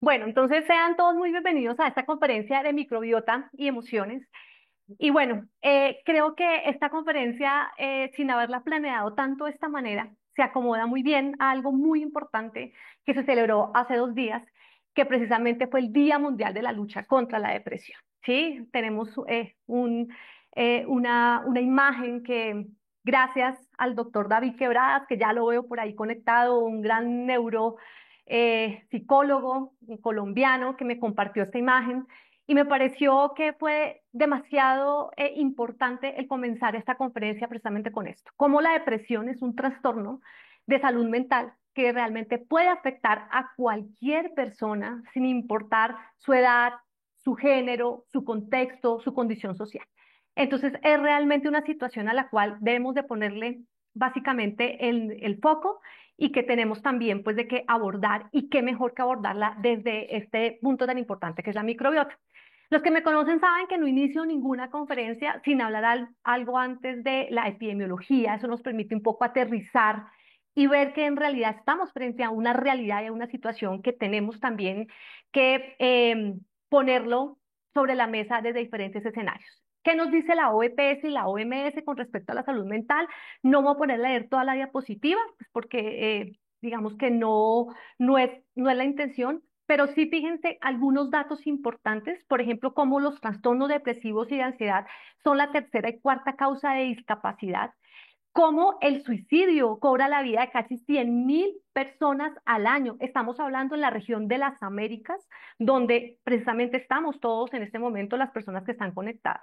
Bueno, entonces sean todos muy bienvenidos a esta conferencia de microbiota y emociones. Y bueno, creo que esta conferencia, sin haberla planeado tanto de esta manera, se acomoda muy bien a algo muy importante que se celebró hace 2 días, que precisamente fue el Día Mundial de la Lucha contra la Depresión. ¿Sí? Tenemos una imagen que, gracias al doctor David Quebradas, que ya lo veo por ahí conectado, un gran psicólogo colombiano que me compartió esta imagen y me pareció que fue demasiado importante el comenzar esta conferencia precisamente con esto, cómo la depresión es un trastorno de salud mental que realmente puede afectar a cualquier persona sin importar su edad, su género, su contexto, su condición social. Entonces es realmente una situación a la cual debemos de ponerle básicamente el foco y que tenemos también pues de que abordar y qué mejor que abordarla desde este punto tan importante que es la microbiota. Los que me conocen saben que no inicio ninguna conferencia sin hablar algo antes de la epidemiología. Eso nos permite un poco aterrizar y ver que en realidad estamos frente a una realidad y a una situación que tenemos también que ponerlo sobre la mesa desde diferentes escenarios. ¿Qué nos dice la OEPS y la OMS con respecto a la salud mental? No voy a poner a leer toda la diapositiva, pues porque digamos que no es la intención, pero sí fíjense algunos datos importantes, por ejemplo, cómo los trastornos depresivos y de ansiedad son la tercera y cuarta causa de discapacidad, cómo el suicidio cobra la vida de casi 100.000 personas al año. Estamos hablando en la región de las Américas, donde precisamente estamos todos en este momento, las personas que están conectadas.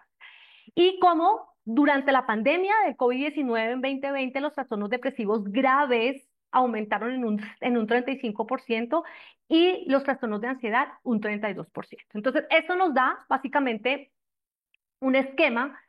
Y cómo durante la pandemia del COVID-19 en 2020 los trastornos depresivos graves aumentaron en un 35% y los trastornos de ansiedad un 32%. Entonces, esto nos da básicamente un esquema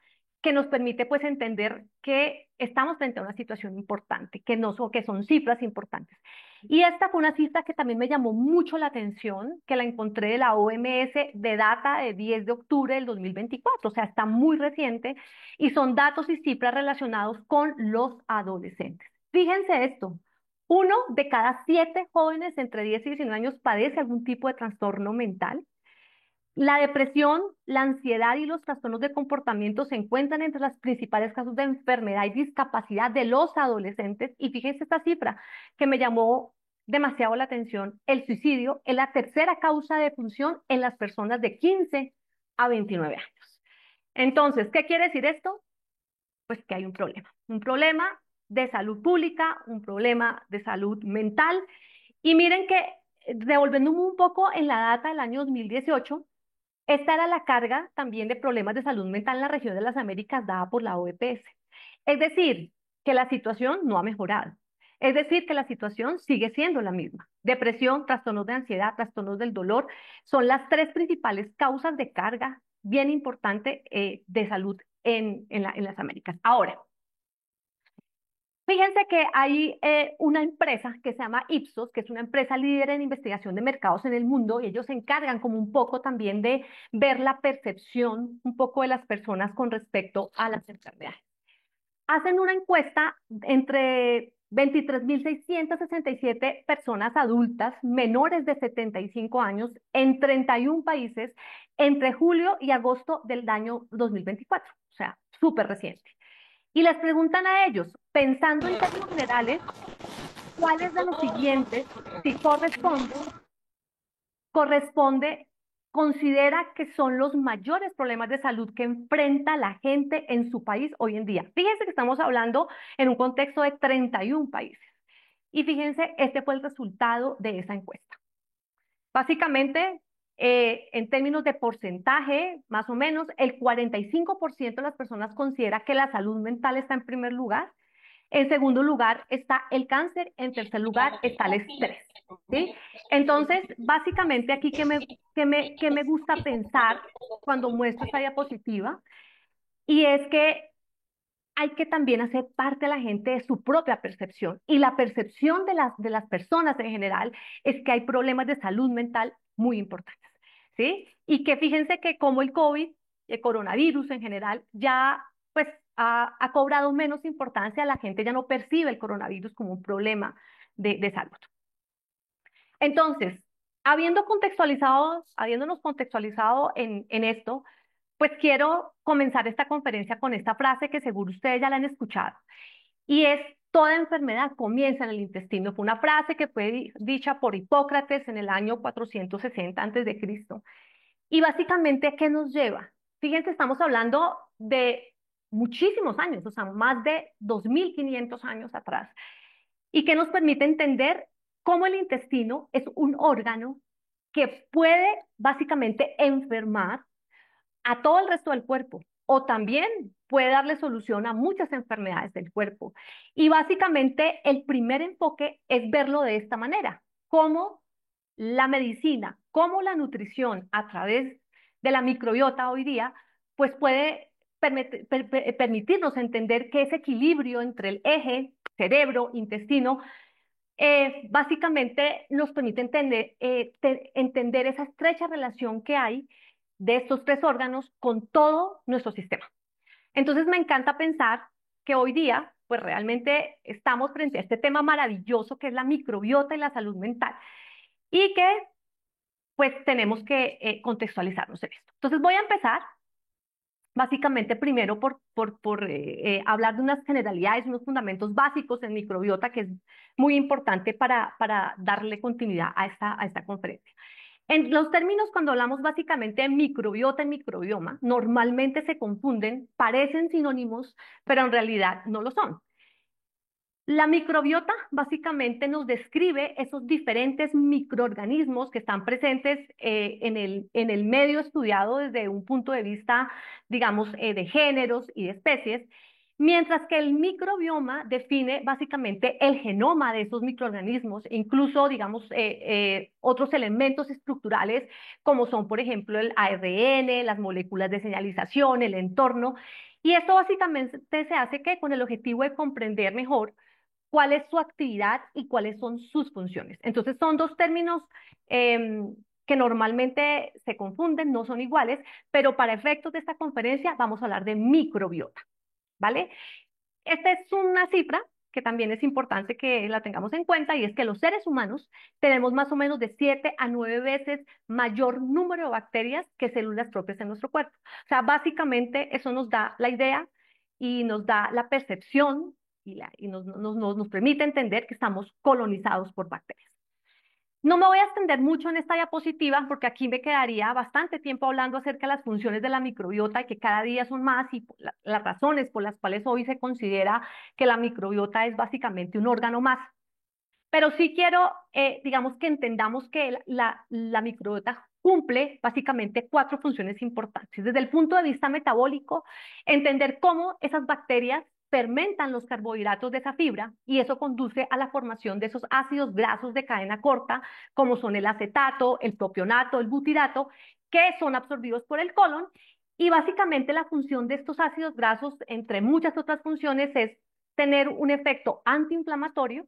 que nos permite pues entender que estamos frente a una situación importante, que no son, que son cifras importantes. Y esta fue una cifra que también me llamó mucho la atención, que la encontré de la OMS de data de 10 de octubre del 2024, o sea, está muy reciente y son datos y cifras relacionados con los adolescentes. Fíjense esto, 1 de cada 7 jóvenes entre 10 y 19 años padece algún tipo de trastorno mental. La depresión, la ansiedad y los trastornos de comportamiento se encuentran entre las principales causas de enfermedad y discapacidad de los adolescentes. Y fíjense esta cifra que me llamó demasiado la atención. El suicidio es la tercera causa de defunción en las personas de 15 a 29 años. Entonces, ¿qué quiere decir esto? Pues que hay un problema de salud pública, un problema de salud mental. Y miren que, devolviéndome un poco en la data del año 2018, esta era la carga también de problemas de salud mental en la región de las Américas dada por la OEPS. Es decir, que la situación no ha mejorado. Es decir, que la situación sigue siendo la misma. Depresión, trastornos de ansiedad, trastornos del dolor son las tres principales causas de carga bien importante de salud en las Américas. Ahora, fíjense que hay una empresa que se llama Ipsos, que es una empresa líder en investigación de mercados en el mundo, y ellos se encargan como un poco también de ver la percepción un poco de las personas con respecto a las enfermedades. Hacen una encuesta entre 23.667 personas adultas menores de 75 años en 31 países entre julio y agosto del año 2024, o sea, súper reciente. Y les preguntan a ellos, pensando en términos generales, ¿cuáles de los siguientes, si corresponde, considera que son los mayores problemas de salud que enfrenta la gente en su país hoy en día? Fíjense que estamos hablando en un contexto de 31 países. Y fíjense, este fue el resultado de esa encuesta. Básicamente, en términos de porcentaje, más o menos, el 45% de las personas considera que la salud mental está en primer lugar. En segundo lugar está el cáncer. En tercer lugar está el estrés. ¿Sí? Entonces, básicamente aquí que me gusta pensar cuando muestro esta diapositiva, y es que hay que también hacer parte a la gente de su propia percepción. Y la percepción de las personas en general es que hay problemas de salud mental muy importantes, ¿sí? Y que fíjense que como el COVID, el coronavirus en general, ya pues ha cobrado menos importancia, la gente ya no percibe el coronavirus como un problema de salud. Entonces, Habiéndonos contextualizado en esto, pues quiero comenzar esta conferencia con esta frase que seguro ustedes ya la han escuchado, y es: toda enfermedad comienza en el intestino. Fue una frase que fue dicha por Hipócrates en el año 460 antes de Cristo. Y básicamente, ¿qué nos lleva? Fíjense, estamos hablando de muchísimos años, o sea, más de 2500 años atrás, y que nos permite entender cómo el intestino es un órgano que puede básicamente enfermar a todo el resto del cuerpo, o también puede darle solución a muchas enfermedades del cuerpo. Y básicamente el primer enfoque es verlo de esta manera: cómo la medicina, cómo la nutrición a través de la microbiota hoy día, pues puede permitirnos entender que ese equilibrio entre el eje cerebro-intestino básicamente nos permite entender esa estrecha relación que hay de estos tres órganos con todo nuestro sistema. Entonces me encanta pensar que hoy día, pues realmente estamos frente a este tema maravilloso que es la microbiota y la salud mental, y que pues tenemos que contextualizarnos en esto. Entonces voy a empezar básicamente primero por hablar de unas generalidades, unos fundamentos básicos en microbiota, que es muy importante para darle continuidad a esta conferencia. En los términos, cuando hablamos básicamente de microbiota y microbioma, normalmente se confunden, parecen sinónimos, pero en realidad no lo son. La microbiota básicamente nos describe esos diferentes microorganismos que están presentes en el medio estudiado desde un punto de vista, digamos, de géneros y de especies, mientras que el microbioma define básicamente el genoma de esos microorganismos, e incluso, digamos, otros elementos estructurales como son, por ejemplo, el ARN, las moléculas de señalización, el entorno. Y esto básicamente se hace que con el objetivo de comprender mejor cuál es su actividad y cuáles son sus funciones. Entonces son dos términos eh, que normalmente se confunden, no son iguales, pero para efectos de esta conferencia vamos a hablar de microbiota, ¿vale? Esta es una cifra que también es importante que la tengamos en cuenta, y es que los seres humanos tenemos más o menos de 7 a 9 veces mayor número de bacterias que células propias en nuestro cuerpo. O sea, básicamente eso nos da la idea y nos da la percepción y nos permite entender que estamos colonizados por bacterias. No me voy a extender mucho en esta diapositiva porque aquí me quedaría bastante tiempo hablando acerca de las funciones de la microbiota, y que cada día son más, y las razones por las cuales hoy se considera que la microbiota es básicamente un órgano más. Pero sí quiero, digamos, que entendamos que la microbiota cumple básicamente cuatro funciones importantes. Desde el punto de vista metabólico, entender cómo esas bacterias fermentan los carbohidratos de esa fibra, y eso conduce a la formación de esos ácidos grasos de cadena corta, como son el acetato, el propionato, el butirato, que son absorbidos por el colon. Y básicamente la función de estos ácidos grasos, entre muchas otras funciones, es tener un efecto antiinflamatorio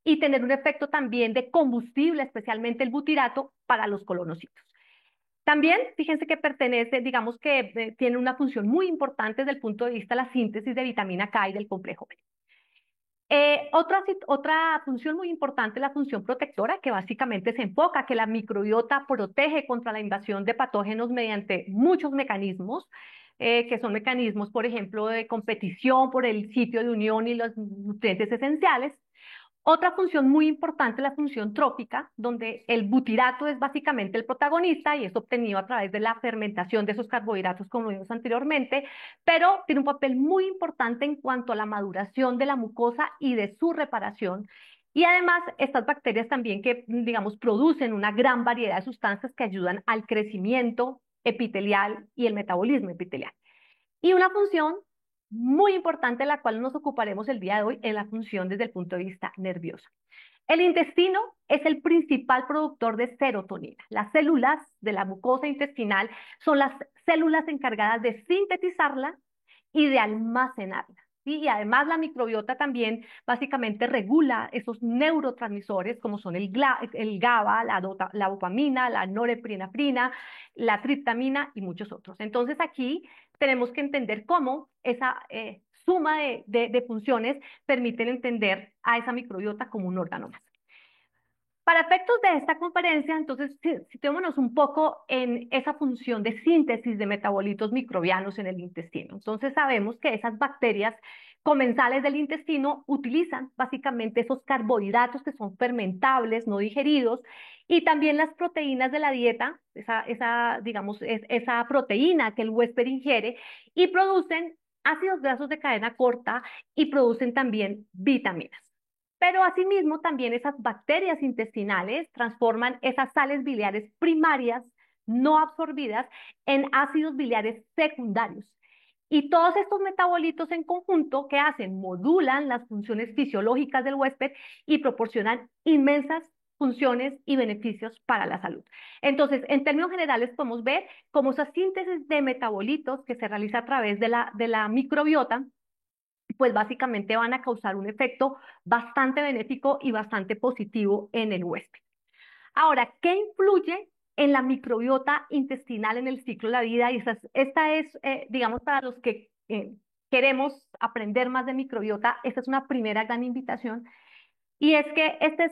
y tener un efecto también de combustible, especialmente el butirato, para los colonocitos. También, fíjense que pertenece, digamos que tiene una función muy importante desde el punto de vista de la síntesis de vitamina K y del complejo B. Otra función muy importante es la función protectora, que básicamente se enfoca a que la microbiota protege contra la invasión de patógenos mediante muchos mecanismos, que son mecanismos, por ejemplo, de competición por el sitio de unión y los nutrientes esenciales. Otra función muy importante es la función trófica, donde el butirato es básicamente el protagonista y es obtenido a través de la fermentación de esos carbohidratos, como vimos anteriormente, pero tiene un papel muy importante en cuanto a la maduración de la mucosa y de su reparación. Y además, estas bacterias también que, digamos, producen una gran variedad de sustancias que ayudan al crecimiento epitelial y el metabolismo epitelial. Y una función muy importante de la cual nos ocuparemos el día de hoy es la función desde el punto de vista nervioso. El intestino es el principal productor de serotonina. Las células de la mucosa intestinal son las células encargadas de sintetizarla y de almacenarla. ¿Sí? Y además la microbiota también básicamente regula esos neurotransmisores como son el GABA, la dopamina, la norepinefrina, la triptamina y muchos otros. Entonces aquí tenemos que entender cómo esa suma de funciones permiten entender a esa microbiota como un órgano más. Para efectos de esta conferencia, entonces, situémonos un poco en esa función de síntesis de metabolitos microbianos en el intestino. Entonces, sabemos que esas bacterias comensales del intestino utilizan básicamente esos carbohidratos que son fermentables, no digeridos, y también las proteínas de la dieta, digamos, esa proteína que el huésped ingiere, y producen ácidos grasos de cadena corta y producen también vitaminas. Pero asimismo, también esas bacterias intestinales transforman esas sales biliares primarias no absorbidas en ácidos biliares secundarios. Y todos estos metabolitos en conjunto, ¿qué hacen? Modulan las funciones fisiológicas del huésped y proporcionan inmensas funciones y beneficios para la salud. Entonces, en términos generales, podemos ver cómo esa síntesis de metabolitos que se realiza a través de la microbiota pues básicamente van a causar un efecto bastante benéfico y bastante positivo en el huésped. Ahora, ¿qué influye en la microbiota intestinal en el ciclo de la vida? Y esta es digamos, para los que queremos aprender más de microbiota, esta es una primera gran invitación. Y es que este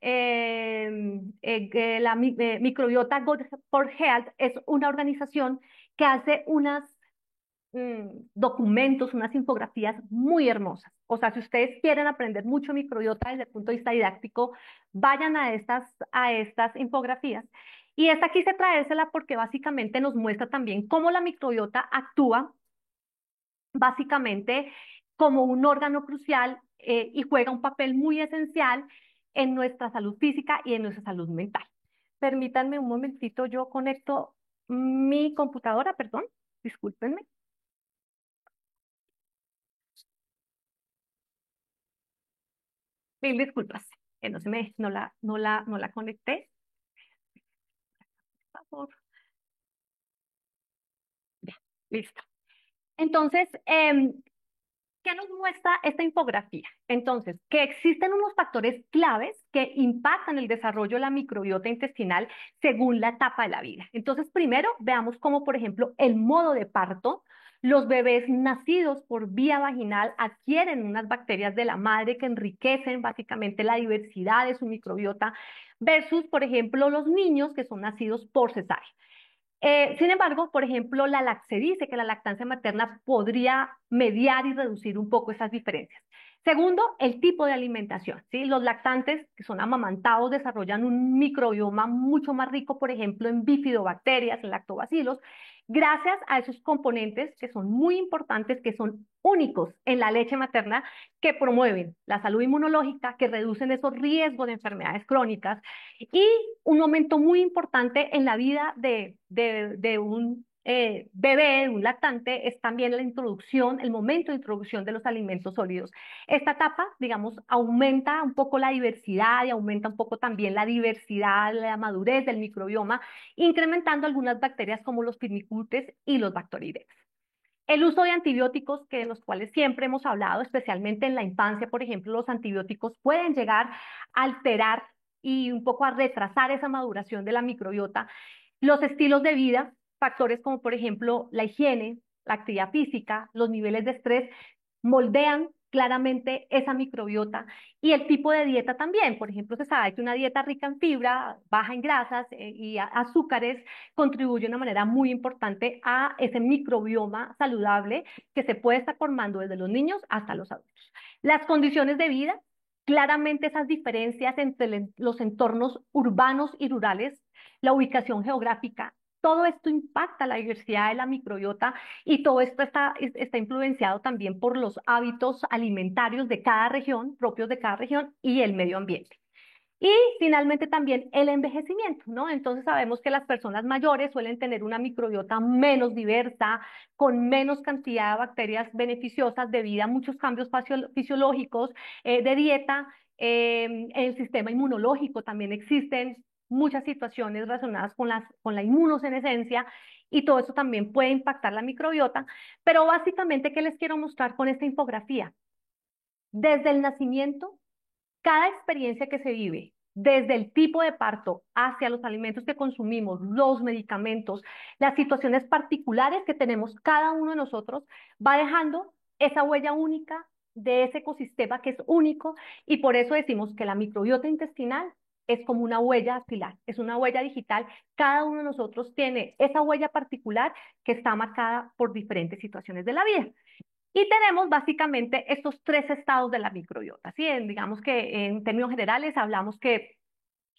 es Microbiota Good for Health es una organización que hace unas documentos, unas infografías muy hermosas. O sea, si ustedes quieren aprender mucho microbiota desde el punto de vista didáctico, vayan a estas infografías. Y esta quise traérsela porque básicamente nos muestra también cómo la microbiota actúa básicamente como un órgano crucial y juega un papel muy esencial en nuestra salud física y en nuestra salud mental. Permítanme un momentito, yo conecto mi computadora, perdón, discúlpenme. Mil disculpas, que no se me, no la conecté. Por favor. Ya, listo. Entonces, ¿qué nos muestra esta infografía? Entonces, que existen unos factores claves que impactan el desarrollo de la microbiota intestinal según la etapa de la vida. Entonces, primero veamos cómo, por ejemplo, el modo de parto, los bebés nacidos por vía vaginal adquieren unas bacterias de la madre que enriquecen básicamente la diversidad de su microbiota versus, por ejemplo, los niños que son nacidos por cesárea. Sin embargo, por ejemplo, se dice que la lactancia materna podría mediar y reducir un poco esas diferencias. Segundo, el tipo de alimentación, ¿sí? Los lactantes que son amamantados desarrollan un microbioma mucho más rico, por ejemplo, en bifidobacterias, en lactobacilos, gracias a esos componentes que son muy importantes, que son únicos en la leche materna, que promueven la salud inmunológica, que reducen esos riesgos de enfermedades crónicas y un momento muy importante en la vida de un bebé, de un lactante, es también la introducción, el momento de introducción de los alimentos sólidos. Esta etapa, digamos, aumenta un poco la diversidad y aumenta un poco también la diversidad, la madurez del microbioma, incrementando algunas bacterias como los firmicutes y los bacteroidetes. El uso de antibióticos, que de los cuales siempre hemos hablado, especialmente en la infancia, por ejemplo, los antibióticos pueden llegar a alterar y un poco a retrasar esa maduración de la microbiota. Los estilos de vida, factores como por ejemplo la higiene, la actividad física, los niveles de estrés, moldean claramente esa microbiota y el tipo de dieta también. Por ejemplo, se sabe que una dieta rica en fibra, baja en grasas y azúcares contribuye de una manera muy importante a ese microbioma saludable que se puede estar formando desde los niños hasta los adultos. Las condiciones de vida, claramente esas diferencias entre los entornos urbanos y rurales, la ubicación geográfica, todo esto impacta la diversidad de la microbiota y todo esto está influenciado también por los hábitos alimentarios de cada región, propios de cada región y el medio ambiente. Y finalmente también el envejecimiento, ¿no? Entonces sabemos que las personas mayores suelen tener una microbiota menos diversa, con menos cantidad de bacterias beneficiosas debido a muchos cambios fisiológicos de dieta. En el sistema inmunológico también existen muchas situaciones relacionadas con la inmunosenescencia y todo eso también puede impactar la microbiota. Pero básicamente, ¿qué les quiero mostrar con esta infografía? Desde el nacimiento cada experiencia que se vive, desde el tipo de parto hacia los alimentos que consumimos, los medicamentos, las situaciones particulares que tenemos cada uno de nosotros, va dejando esa huella única de ese ecosistema que es único y por eso decimos que la microbiota intestinal es como una huella dactilar, es una huella digital. Cada uno de nosotros tiene esa huella particular que está marcada por diferentes situaciones de la vida. Y tenemos básicamente estos tres estados de la microbiota, ¿sí? Digamos que en términos generales hablamos que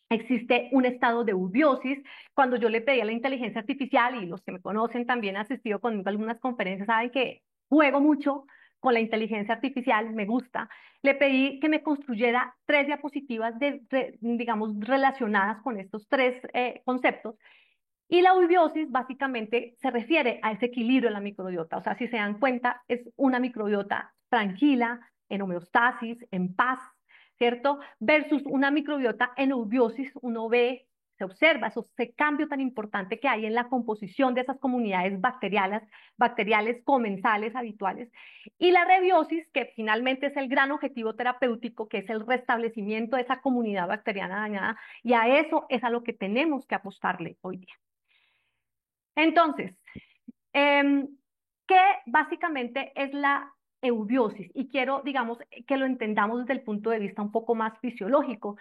existe un estado de eubiosis. Cuando yo le pedí a la inteligencia artificial, y los que me conocen también han asistido conmigo a algunas conferencias, saben que juego mucho con la inteligencia artificial, me gusta. Le pedí que me construyera tres diapositivas digamos, relacionadas con estos tres conceptos. Y la eubiosis básicamente se refiere a ese equilibrio en la microbiota. O sea, si se dan cuenta, es una microbiota tranquila, en homeostasis, en paz, ¿cierto? Versus una microbiota en eubiosis, uno ve, se observa ese cambio tan importante que hay en la composición de esas comunidades bacteriales comensales habituales. Y la rebiosis, que finalmente es el gran objetivo terapéutico, que es el restablecimiento de esa comunidad bacteriana dañada, y a eso es a lo que tenemos que apostarle hoy día. Entonces, eh, ¿qué básicamente es la eubiosis? Y quiero, digamos, que lo entendamos desde el punto de vista un poco más fisiológico.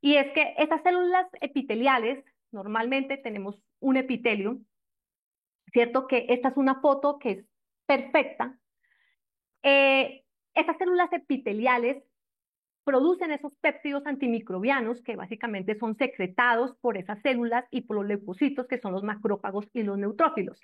Y es que estas células epiteliales, normalmente tenemos un epitelio, ¿cierto? Que esta es una foto que es perfecta. Estas células epiteliales producen esos péptidos antimicrobianos que básicamente son secretados por esas células y por los leucocitos, que son los macrófagos y los neutrófilos.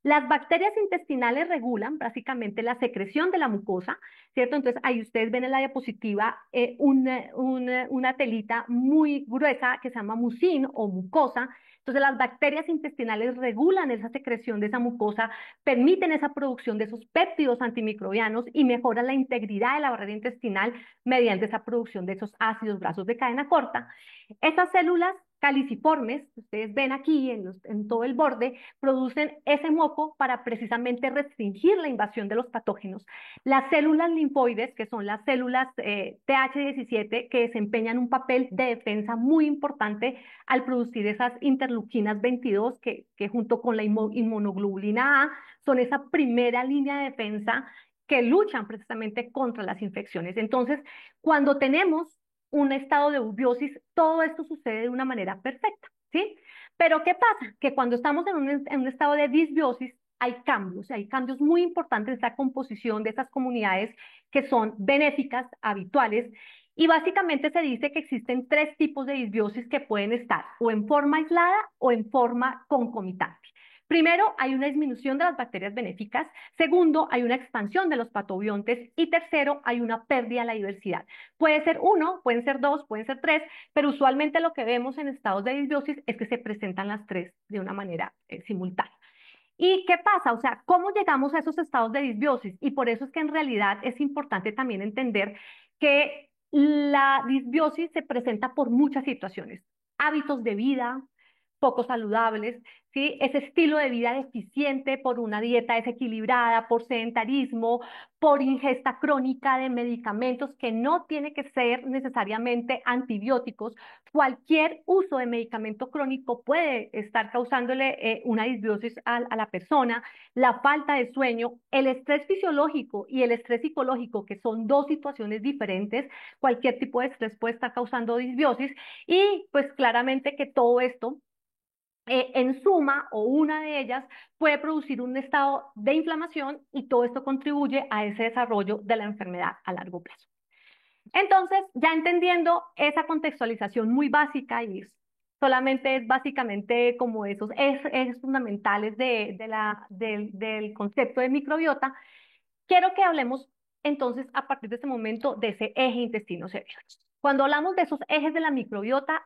Las bacterias intestinales regulan básicamente la secreción de la mucosa, ¿cierto? Entonces ahí ustedes ven en la diapositiva una telita muy gruesa que se llama mucin o mucosa. Entonces las bacterias intestinales regulan esa secreción de esa mucosa, permiten esa producción de esos péptidos antimicrobianos y mejoran la integridad de la barrera intestinal mediante esa producción de esos ácidos grasos de cadena corta. Estas células caliciformes, ustedes ven aquí en todo el borde, producen ese moco para precisamente restringir la invasión de los patógenos. Las células linfoides, que son las células TH17, que desempeñan un papel de defensa muy importante al producir esas interleuquinas 22, que junto con la inmunoglobulina A son esa primera línea de defensa que luchan precisamente contra las infecciones. Entonces, cuando tenemos un estado de eubiosis, todo esto sucede de una manera perfecta, ¿sí? Pero ¿qué pasa? Que cuando estamos en un estado de disbiosis, hay cambios muy importantes en esta composición de estas comunidades que son benéficas, habituales, y básicamente se dice que existen tres tipos de disbiosis que pueden estar o en forma aislada o en forma concomitante. Primero, hay una disminución de las bacterias benéficas. Segundo, hay una expansión de los patobiontes. Y tercero, hay una pérdida de la diversidad. Puede ser uno, pueden ser dos, pueden ser tres, pero usualmente lo que vemos en estados de disbiosis es que se presentan las tres de una manera simultánea. ¿Y qué pasa? O sea, ¿cómo llegamos a esos estados de disbiosis? Y por eso es que en realidad es importante también entender que la disbiosis se presenta por muchas situaciones. Hábitos de vida poco saludables, ¿sí? Ese estilo de vida deficiente por una dieta desequilibrada, por sedentarismo, por ingesta crónica de medicamentos que no tiene que ser necesariamente antibióticos. Cualquier uso de medicamento crónico puede estar causándole una disbiosis a la persona, la falta de sueño, el estrés fisiológico y el estrés psicológico, que son dos situaciones diferentes. Cualquier tipo de estrés puede estar causando disbiosis y pues claramente que todo esto en suma o una de ellas puede producir un estado de inflamación y todo esto contribuye a ese desarrollo de la enfermedad a largo plazo. Entonces, ya entendiendo esa contextualización muy básica y solamente es básicamente como esos ejes fundamentales del concepto de microbiota, quiero que hablemos entonces a partir de este momento de ese eje intestino-cerebro. Cuando hablamos de esos ejes de la microbiota,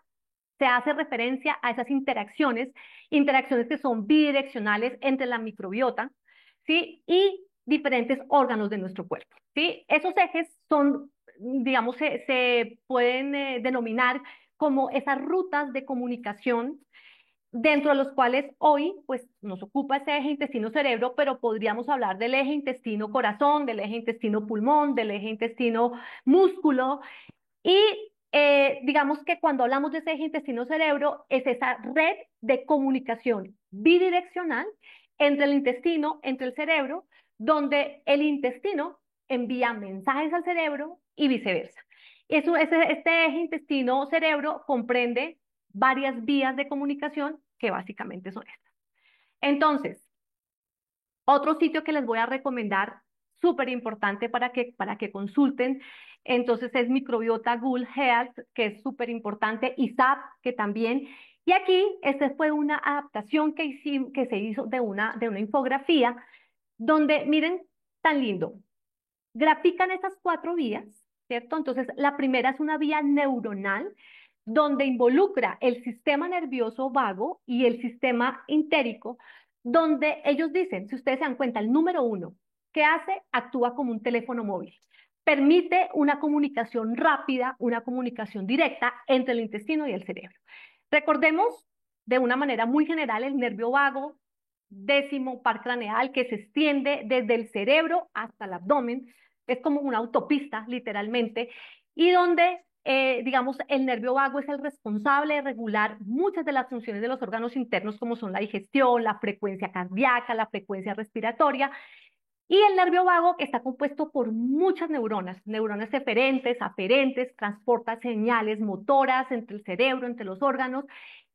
se hace referencia a esas interacciones que son bidireccionales entre la microbiota, ¿sí? Y diferentes órganos de nuestro cuerpo, ¿sí? Esos ejes son, digamos, se pueden denominar como esas rutas de comunicación dentro de los cuales hoy pues nos ocupa ese eje intestino-cerebro, pero podríamos hablar del eje intestino-corazón, del eje intestino-pulmón, del eje intestino-músculo, y digamos que cuando hablamos de ese eje intestino-cerebro, es esa red de comunicación bidireccional entre el intestino, entre el cerebro, donde el intestino envía mensajes al cerebro y viceversa. Este eje intestino-cerebro comprende varias vías de comunicación que básicamente son estas. Entonces, otro sitio que les voy a recomendar, súper importante para que consulten, entonces es Microbiota Gut Health, que es súper importante, ISAP, que también. Y aquí, esta fue una adaptación que se hizo de una infografía, donde, miren, tan lindo, grafican esas cuatro vías, ¿cierto? Entonces, la primera es una vía neuronal donde involucra el sistema nervioso vago y el sistema entérico, donde ellos dicen, si ustedes se dan cuenta, el número uno, ¿qué hace? Actúa como un teléfono móvil. Permite una comunicación rápida, una comunicación directa entre el intestino y el cerebro. Recordemos de una manera muy general el nervio vago, décimo par craneal, que se extiende desde el cerebro hasta el abdomen, es como una autopista, literalmente, y donde, digamos, el nervio vago es el responsable de regular muchas de las funciones de los órganos internos, como son la digestión, la frecuencia cardíaca, la frecuencia respiratoria, y el nervio vago está compuesto por muchas neuronas, neuronas eferentes, aferentes, transporta señales motoras entre el cerebro, entre los órganos,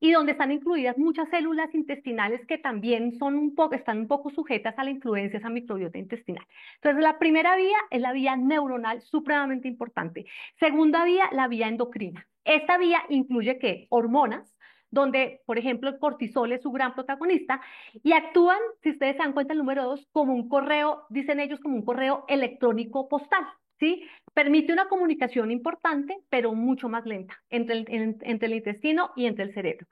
y donde están incluidas muchas células intestinales que también están un poco sujetas a la influencia de esa microbiota intestinal. Entonces, la primera vía es la vía neuronal, supremamente importante. Segunda vía, la vía endocrina. Esta vía incluye ¿qué? Hormonas, donde, por ejemplo, el cortisol es su gran protagonista, y actúan, si ustedes se dan cuenta, el número dos, como un correo, dicen ellos, como un correo electrónico postal, ¿sí? Permite una comunicación importante, pero mucho más lenta entre el intestino y entre el cerebro.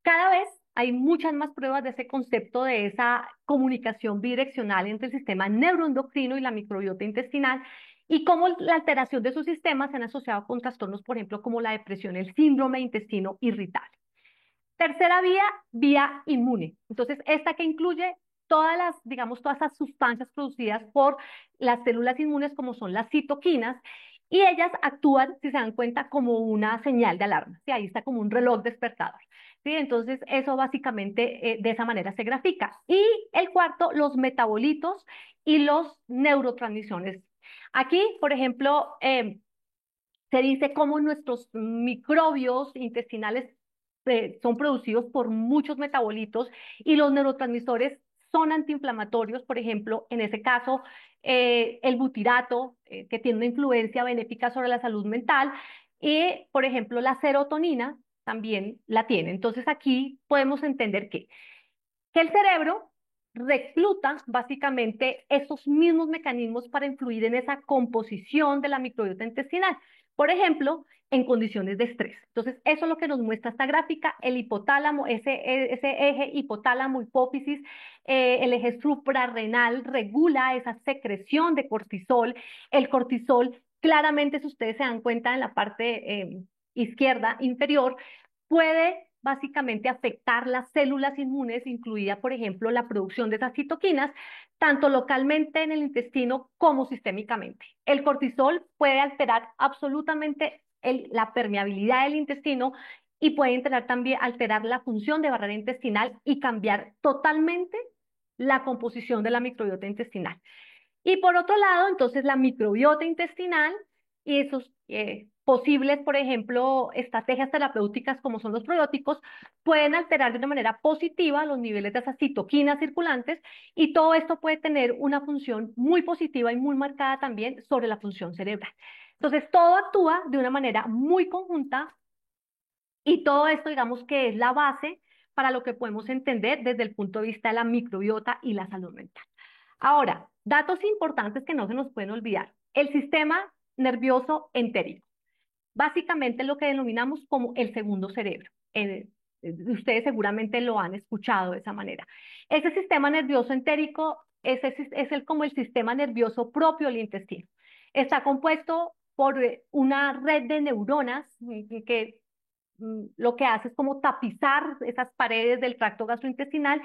Cada vez hay muchas más pruebas de ese concepto, de esa comunicación bidireccional entre el sistema neuroendocrino y la microbiota intestinal, y cómo la alteración de sus sistemas se han asociado con trastornos, por ejemplo, como la depresión, el síndrome de intestino irritable. Tercera vía, vía inmune. Entonces, esta que incluye todas las, digamos, todas esas sustancias producidas por las células inmunes, como son las citoquinas, y ellas actúan, si se dan cuenta, como una señal de alarma. ¿Sí? Ahí está como un reloj despertador. ¿Sí? Entonces, eso básicamente de esa manera se grafica. Y el cuarto, los metabolitos y los neurotransmisiones. Aquí, por ejemplo, se dice cómo nuestros microbios intestinales son producidos por muchos metabolitos y los neurotransmisores son antiinflamatorios, por ejemplo, en ese caso, el butirato, que tiene una influencia benéfica sobre la salud mental, y, por ejemplo, la serotonina también la tiene. Entonces, aquí podemos entender que el cerebro recluta básicamente esos mismos mecanismos para influir en esa composición de la microbiota intestinal. Por ejemplo, en condiciones de estrés. Entonces, eso es lo que nos muestra esta gráfica, el hipotálamo, ese eje hipotálamo-hipófisis, el eje suprarrenal regula esa secreción de cortisol. El cortisol, claramente, si ustedes se dan cuenta en la parte izquierda inferior, puede básicamente afectar las células inmunes, incluida, por ejemplo, la producción de esas citoquinas, tanto localmente en el intestino como sistémicamente. El cortisol puede alterar absolutamente la permeabilidad del intestino y puede también alterar la función de barrera intestinal y cambiar totalmente la composición de la microbiota intestinal. Y por otro lado, entonces la microbiota intestinal y esos posibles, por ejemplo, estrategias terapéuticas como son los probióticos, pueden alterar de una manera positiva los niveles de esas citoquinas circulantes, y todo esto puede tener una función muy positiva y muy marcada también sobre la función cerebral. Entonces, todo actúa de una manera muy conjunta, y todo esto, digamos que es la base para lo que podemos entender desde el punto de vista de la microbiota y la salud mental. Ahora, datos importantes que no se nos pueden olvidar. El sistema nervioso entérico, básicamente lo que denominamos como el segundo cerebro. Ustedes seguramente lo han escuchado de esa manera. Ese sistema nervioso entérico como el sistema nervioso propio del intestino. Está compuesto por una red de neuronas que lo que hace es como tapizar esas paredes del tracto gastrointestinal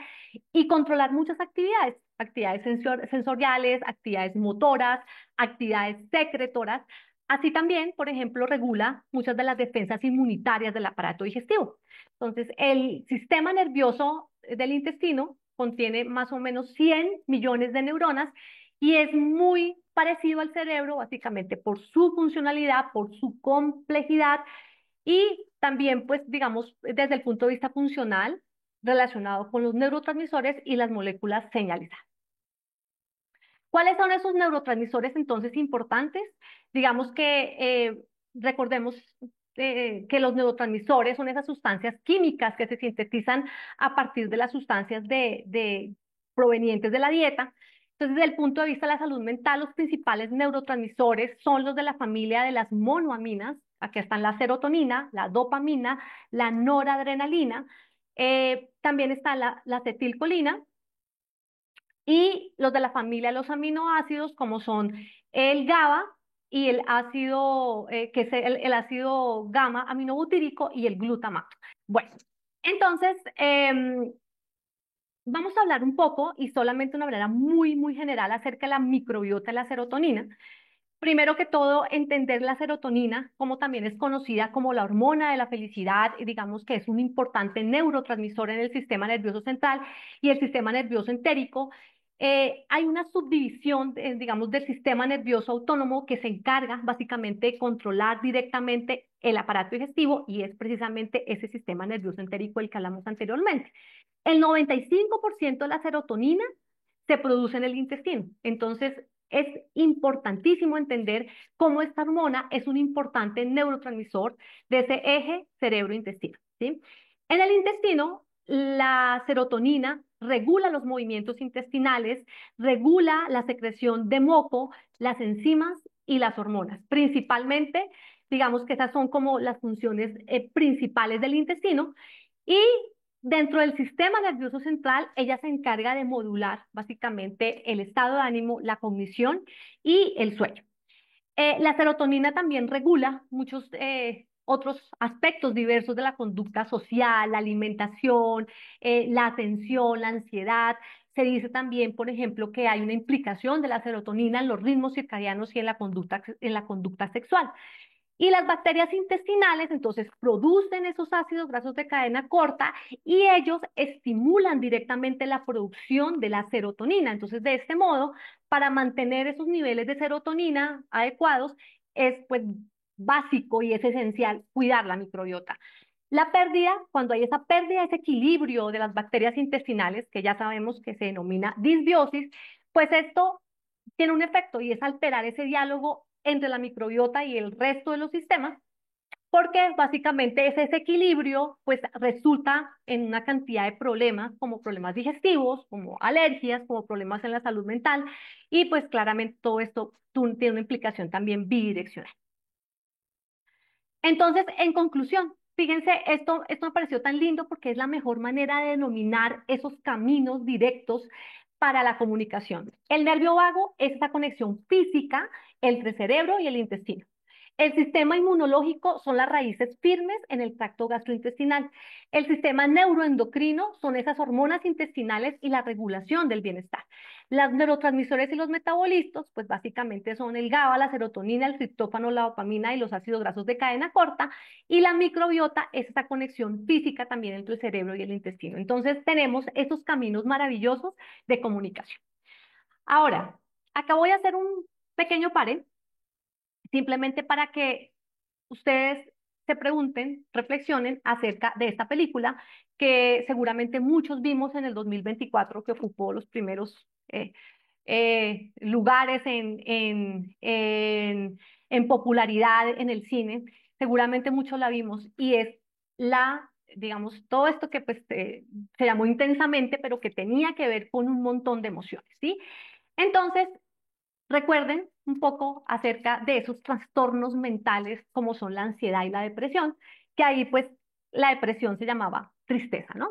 y controlar muchas actividades, actividades sensoriales, actividades motoras, actividades secretoras. Así también, por ejemplo, regula muchas de las defensas inmunitarias del aparato digestivo. Entonces, el sistema nervioso del intestino contiene más o menos 100 millones de neuronas, y es muy parecido al cerebro, básicamente por su funcionalidad, por su complejidad y también, pues, digamos, desde el punto de vista funcional, relacionado con los neurotransmisores y las moléculas señalizadas. ¿Cuáles son esos neurotransmisores entonces importantes? Digamos que recordemos que los neurotransmisores son esas sustancias químicas que se sintetizan a partir de las sustancias provenientes de la dieta. Entonces, desde el punto de vista de la salud mental, los principales neurotransmisores son los de la familia de las monoaminas. Aquí están la serotonina, la dopamina, la noradrenalina. También está la acetilcolina y los de la familia de los aminoácidos, como son el GABA y el ácido, que es el ácido gamma aminobutírico y el glutamato. Bueno, entonces, vamos a hablar un poco y solamente de una manera muy, muy general acerca de la microbiota de la serotonina. Primero que todo, entender la serotonina, como también es conocida como la hormona de la felicidad, y digamos que es un importante neurotransmisor en el sistema nervioso central y el sistema nervioso entérico. Hay una subdivisión, digamos, del sistema nervioso autónomo que se encarga básicamente de controlar directamente el aparato digestivo y es precisamente ese sistema nervioso entérico del que hablamos anteriormente. El 95% de la serotonina se produce en el intestino. Entonces, es importantísimo entender cómo esta hormona es un importante neurotransmisor de ese eje cerebro-intestino, ¿sí? En el intestino, la serotonina regula los movimientos intestinales, regula la secreción de moco, las enzimas y las hormonas. Principalmente, digamos que esas son como las funciones principales del intestino. Y dentro del sistema nervioso central, ella se encarga de modular básicamente el estado de ánimo, la cognición y el sueño. La serotonina también regula muchos otros aspectos diversos de la conducta social, la alimentación, la atención, la ansiedad. Se dice también, por ejemplo, que hay una implicación de la serotonina en los ritmos circadianos y en la conducta sexual. Y las bacterias intestinales entonces producen esos ácidos grasos de cadena corta y ellos estimulan directamente la producción de la serotonina. Entonces, de este modo, para mantener esos niveles de serotonina adecuados, es pues básico y es esencial cuidar la microbiota. La pérdida, cuando hay esa pérdida, ese equilibrio de las bacterias intestinales, que ya sabemos que se denomina disbiosis, pues esto tiene un efecto y es alterar ese diálogo entre la microbiota y el resto de los sistemas, porque básicamente ese desequilibrio pues resulta en una cantidad de problemas, como problemas digestivos, como alergias, como problemas en la salud mental, y pues claramente todo esto tiene una implicación también bidireccional. Entonces, en conclusión, fíjense, esto me pareció tan lindo porque es la mejor manera de denominar esos caminos directos para la comunicación. El nervio vago es esa conexión física entre el cerebro y el intestino. El sistema inmunológico son las raíces firmes en el tracto gastrointestinal. El sistema neuroendocrino son esas hormonas intestinales y la regulación del bienestar. Las neurotransmisores y los metabolistas, pues básicamente son el GABA, la serotonina, el triptófano, la dopamina y los ácidos grasos de cadena corta. Y la microbiota es esa conexión física también entre el cerebro y el intestino. Entonces tenemos esos caminos maravillosos de comunicación. Ahora, acá voy a hacer un pequeño pare, simplemente para que ustedes se pregunten, reflexionen acerca de esta película que seguramente muchos vimos en el 2024, que ocupó los primeros lugares en popularidad en el cine. Seguramente muchos la vimos y es digamos, todo esto que pues se llamó intensamente, pero que tenía que ver con un montón de emociones, ¿sí? Entonces, recuerden un poco acerca de esos trastornos mentales como son la ansiedad y la depresión, que ahí pues la depresión se llamaba tristeza, ¿no?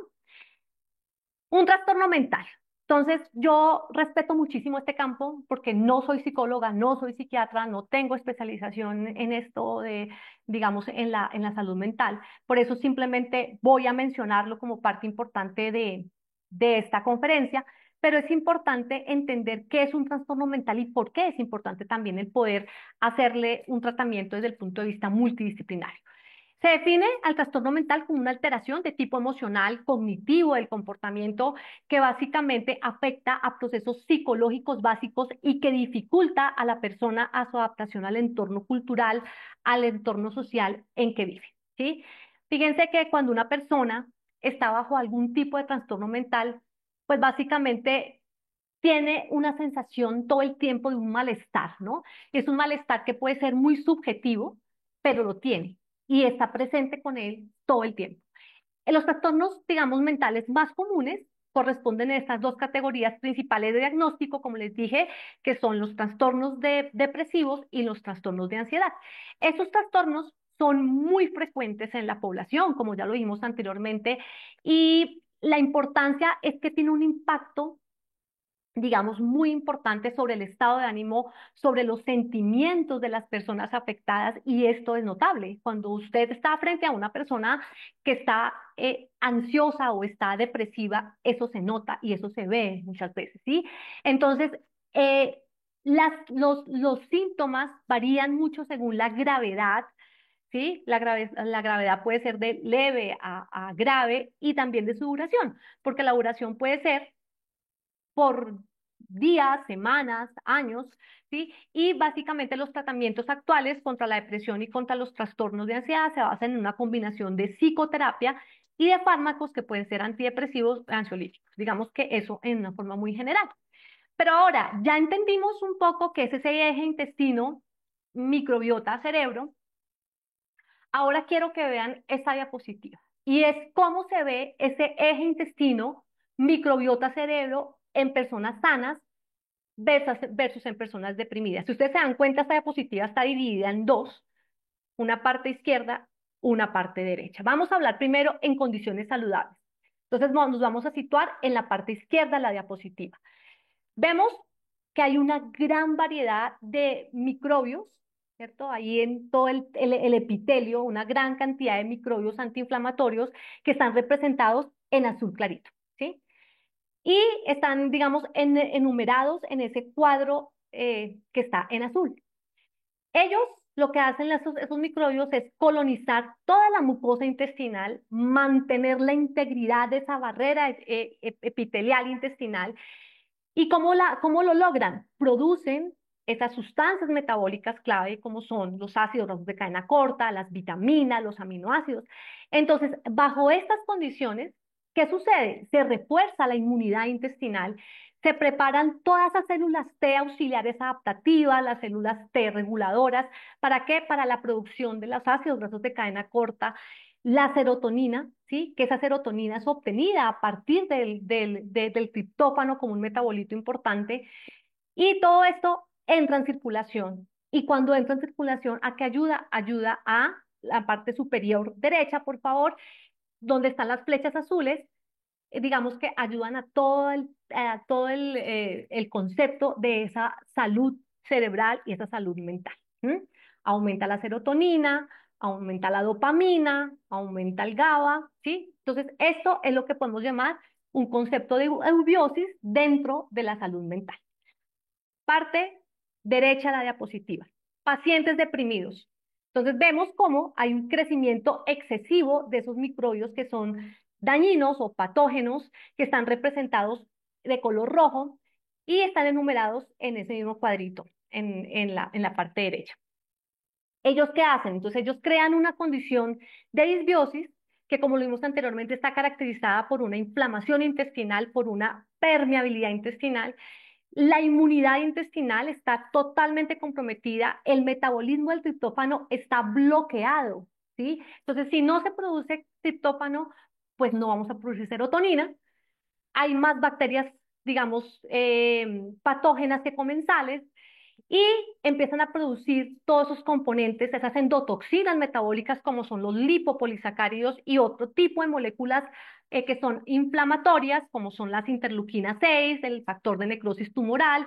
Un trastorno mental. Entonces, yo respeto muchísimo este campo porque no soy psicóloga, no soy psiquiatra, no tengo especialización en esto de, digamos, en la salud mental. Por eso simplemente voy a mencionarlo como parte importante de esta conferencia, pero es importante entender qué es un trastorno mental y por qué es importante también el poder hacerle un tratamiento desde el punto de vista multidisciplinario. Se define al trastorno mental como una alteración de tipo emocional, cognitivo del comportamiento que básicamente afecta a procesos psicológicos básicos y que dificulta a la persona a su adaptación al entorno cultural, al entorno social en que vive, ¿sí? Fíjense que cuando una persona está bajo algún tipo de trastorno mental, pues básicamente tiene una sensación todo el tiempo de un malestar, ¿no? Es un malestar que puede ser muy subjetivo, pero lo tiene y está presente con él todo el tiempo. Los trastornos, digamos, mentales más comunes corresponden a estas dos categorías principales de diagnóstico, como les dije, que son los trastornos depresivos y los trastornos de ansiedad. Estos trastornos son muy frecuentes en la población, como ya lo vimos anteriormente, y la importancia es que tiene un impacto, digamos, muy importante sobre el estado de ánimo, sobre los sentimientos de las personas afectadas, y esto es notable. Cuando usted está frente a una persona que está ansiosa o está depresiva, eso se nota y eso se ve muchas veces, ¿sí? Entonces, eh, los síntomas varían mucho según la gravedad. ¿Sí? La gravedad puede ser de leve a grave y también de su duración, porque la duración puede ser por días, semanas, años, ¿sí? Y básicamente los tratamientos actuales contra la depresión y contra los trastornos de ansiedad se basan en una combinación de psicoterapia y de fármacos que pueden ser antidepresivos, ansiolíticos. Digamos que eso en una forma muy general. Pero ahora ya entendimos un poco qué es ese eje intestino, microbiota, cerebro. Ahora quiero que vean esta diapositiva y es cómo se ve ese eje intestino, microbiota, cerebro en personas sanas versus en personas deprimidas. Si ustedes se dan cuenta, esta diapositiva está dividida en dos, una parte izquierda, una parte derecha. Vamos a hablar primero en condiciones saludables. Entonces nos vamos a situar en la parte izquierda de la diapositiva. Vemos que hay una gran variedad de microbios, ¿cierto? Ahí en todo el epitelio, una gran cantidad de microbios antiinflamatorios que están representados en azul clarito, ¿sí? Y están, digamos, enumerados en ese cuadro que está en azul. Ellos lo que hacen esos microbios es colonizar toda la mucosa intestinal, mantener la integridad de esa barrera epitelial intestinal. ¿Y cómo lo logran? Producen esas sustancias metabólicas clave como son los ácidos grasos de cadena corta, las vitaminas, los aminoácidos. Entonces, bajo estas condiciones, ¿qué sucede? Se refuerza la inmunidad intestinal, se preparan todas esas células T auxiliares adaptativas, las células T reguladoras. ¿Para qué? Para la producción de los ácidos grasos de cadena corta, la serotonina, ¿sí? Que esa serotonina es obtenida a partir del triptófano como un metabolito importante, y todo esto entra en circulación. Y cuando entra en circulación, ¿a qué ayuda? Ayuda a la parte superior derecha, por favor, donde están las flechas azules, digamos que ayudan a todo el concepto de esa salud cerebral y esa salud mental. ¿M? Aumenta la serotonina, aumenta la dopamina, aumenta el GABA, ¿sí? Entonces, esto es lo que podemos llamar un concepto de eubiosis dentro de la salud mental. Parte derecha de la diapositiva. Pacientes deprimidos. Entonces vemos cómo hay un crecimiento excesivo de esos microbios que son dañinos o patógenos, que están representados de color rojo y están enumerados en ese mismo cuadrito, en la parte derecha. ¿Ellos qué hacen? Entonces ellos crean una condición de disbiosis que, como lo vimos anteriormente, está caracterizada por una inflamación intestinal, por una permeabilidad intestinal. La inmunidad intestinal está totalmente comprometida, el metabolismo del triptófano está bloqueado, ¿sí? Entonces, si no se produce triptófano, pues no vamos a producir serotonina. Hay más bacterias, digamos, patógenas que comensales, y empiezan a producir todos esos componentes, esas endotoxinas metabólicas como son los lipopolisacáridos y otro tipo de moléculas que son inflamatorias, como son las interleuquinas 6, el factor de necrosis tumoral,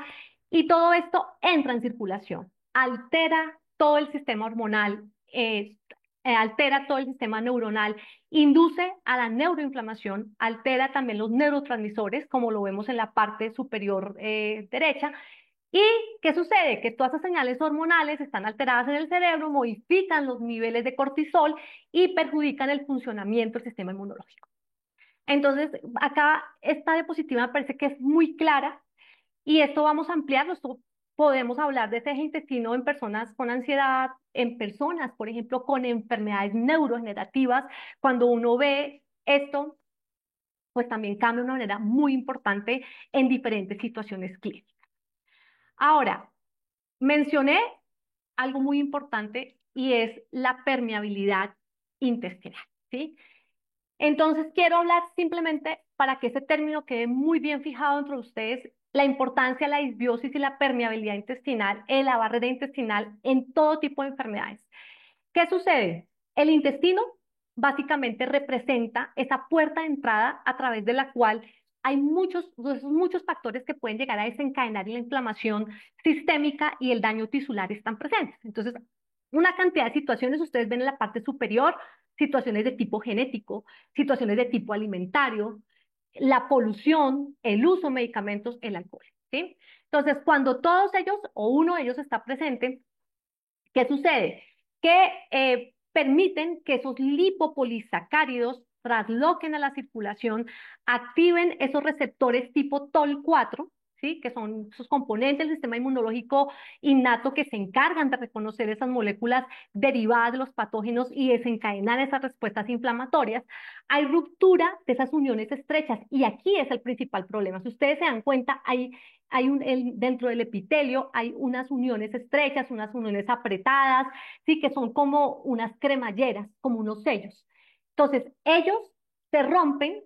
y todo esto entra en circulación, altera todo el sistema hormonal, altera todo el sistema neuronal, induce a la neuroinflamación, altera también los neurotransmisores, como lo vemos en la parte superior derecha, ¿Y qué sucede? Que todas esas señales hormonales están alteradas en el cerebro, modifican los niveles de cortisol y perjudican el funcionamiento del sistema inmunológico. Entonces, acá esta diapositiva me parece que es muy clara y esto vamos a ampliarlo. Esto podemos hablar de ese eje intestino en personas con ansiedad, en personas, por ejemplo, con enfermedades neurodegenerativas. Cuando uno ve esto, pues también cambia de una manera muy importante en diferentes situaciones clínicas. Ahora, mencioné algo muy importante y es la permeabilidad intestinal, ¿sí? Entonces, quiero hablar simplemente para que ese término quede muy bien fijado entre ustedes, la importancia de la disbiosis y la permeabilidad intestinal en la barrera intestinal en todo tipo de enfermedades. ¿Qué sucede? El intestino básicamente representa esa puerta de entrada a través de la cual hay muchos factores que pueden llegar a desencadenar la inflamación sistémica y el daño tisular están presentes. Entonces, una cantidad de situaciones ustedes ven en la parte superior, situaciones de tipo genético, situaciones de tipo alimentario, la polución, el uso de medicamentos, el alcohol, ¿sí? Entonces, cuando todos ellos o uno de ellos está presente, ¿qué sucede? Que permiten que esos lipopolisacáridos trasloquen a la circulación, activen esos receptores tipo TOL4, ¿sí? Que son esos componentes del sistema inmunológico innato que se encargan de reconocer esas moléculas derivadas de los patógenos y desencadenar esas respuestas inflamatorias. Hay ruptura de esas uniones estrechas y aquí es el principal problema. Si ustedes se dan cuenta, dentro del epitelio hay unas uniones estrechas, unas uniones apretadas, sí, que son como unas cremalleras, como unos sellos. Entonces, ellos se rompen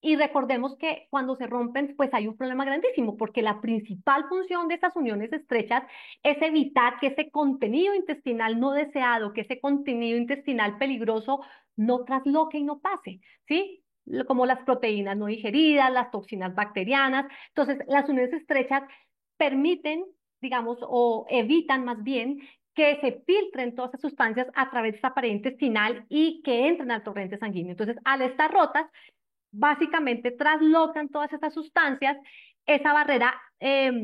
y recordemos que cuando se rompen, pues hay un problema grandísimo, porque la principal función de estas uniones estrechas es evitar que ese contenido intestinal no deseado, que ese contenido intestinal peligroso no trasloque y no pase, ¿sí? Como las proteínas no digeridas, las toxinas bacterianas. Entonces, las uniones estrechas permiten, digamos, o evitan más bien que se filtren todas esas sustancias a través de esta pared intestinal y que entren al torrente sanguíneo. Entonces, al estar rotas, básicamente traslocan todas estas sustancias. Esa barrera